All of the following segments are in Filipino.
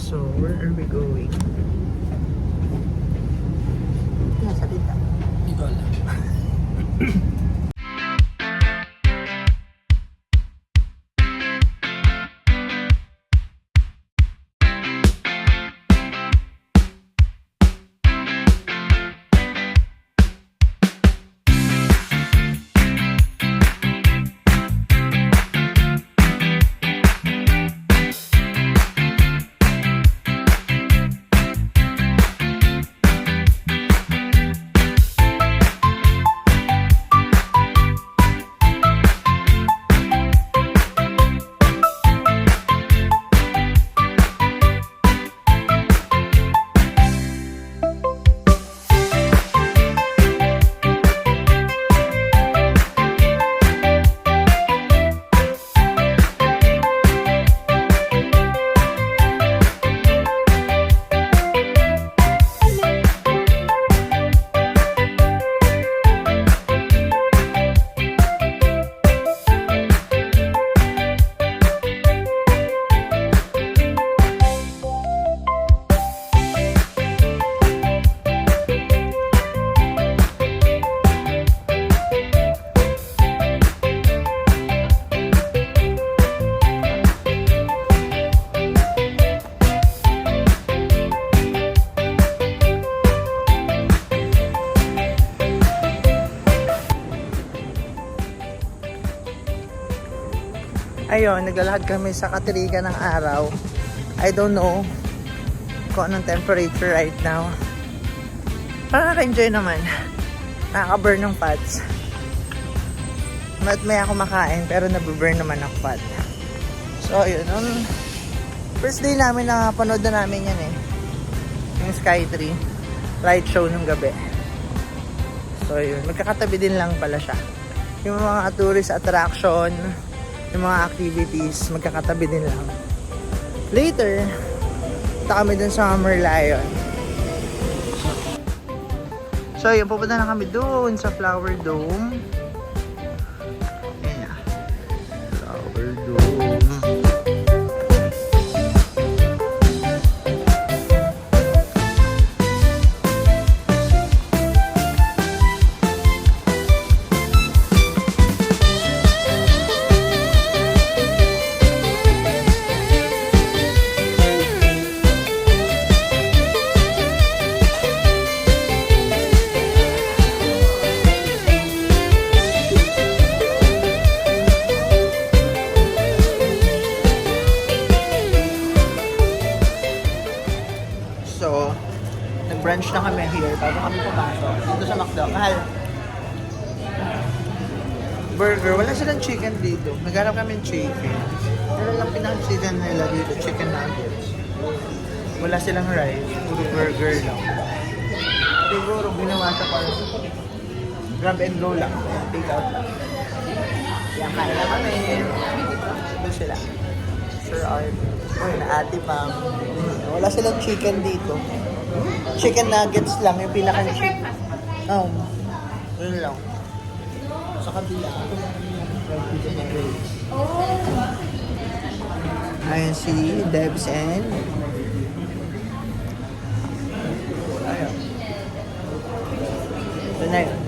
So, where are we going? Salita. Hindi ko alam. Ayun, naglalakad kami sa katirigan ng araw. I don't know kung anong temperature right now. Parang naka-enjoy naman. Nakaka-burn ng fats. May ako makain pero nababurn naman ang fat. So, ayun. First day namin na panood na namin yan eh. Yung Skytree. Light show ng gabi. So, ayun. Magkakatabi din lang pala siya. Yung mga tourist attraction, yung mga activities, magkakatabi din lang. Later, punta kami dun sa Merlion. So, yun, pupunta na kami dun sa Flower Dome. Ayan na. Flower Dome. So, nag-brunch na kami here bago kami pumasok dito sa McDo. Mahal. Burger. Wala silang chicken dito. Naghanap kami ng chicken. Pero lang pinang-chicken nila dito. Chicken nuggets. Wala silang rice. Puro burger lang. Siguro ginawa siya para grab and go lang. Take out lang. Yan, kain na kami. Ito sila. Sir Arthur. Uy, na Ate Pam. Wala silang chicken dito. Chicken nuggets lang, yung pinaka-chicken. Yun lang. Sa kabila. Ayan si Debs and... Ayan. Ito na yun.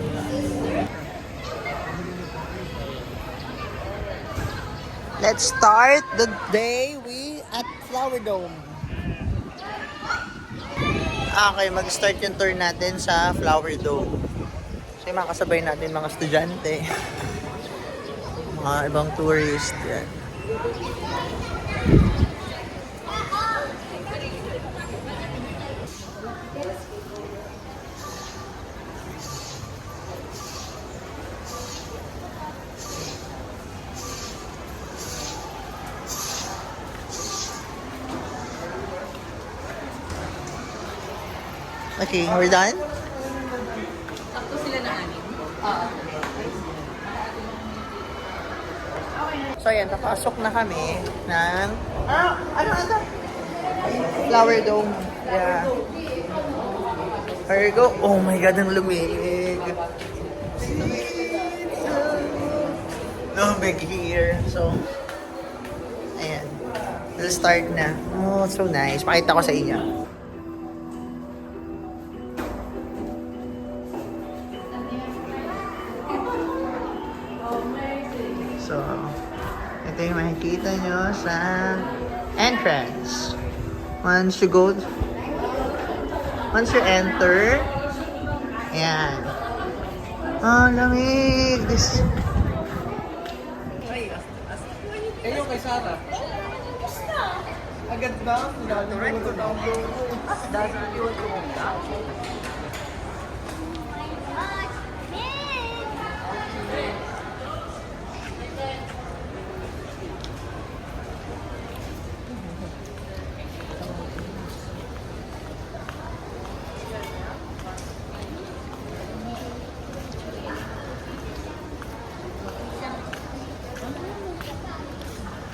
Let's start the day at Flower Dome. Okay, mag-start yung tour natin sa Flower Dome. So, yung makasabay natin mga estudyante, mga ibang tourist. Yan. Okay, we're done? Sakto sila na anim. So, ayan, napasok na kami ng... Ano? Flower Dome. Yeah. There you go. Oh my God, ang lumig. No big here. So, ayan. Let's start na. Oh, so nice. Pakita ko sa inyo. So, ito yung makikita nyo sa entrance. Once you enter, ayan. Oh, lamig. Yung kay Sarah. Agad na. Nagagawa ko na ang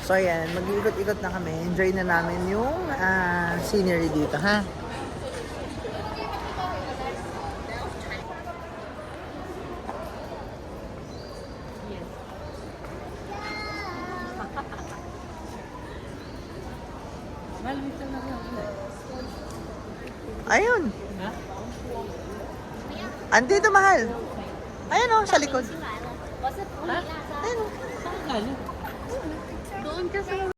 So ayan, mag-iikot-ikot na kami. Enjoy na namin yung scenery dito, ha? Ayun. Andito, mahal. Ayun oh, sa likod. Ayun oh. Doon ka sa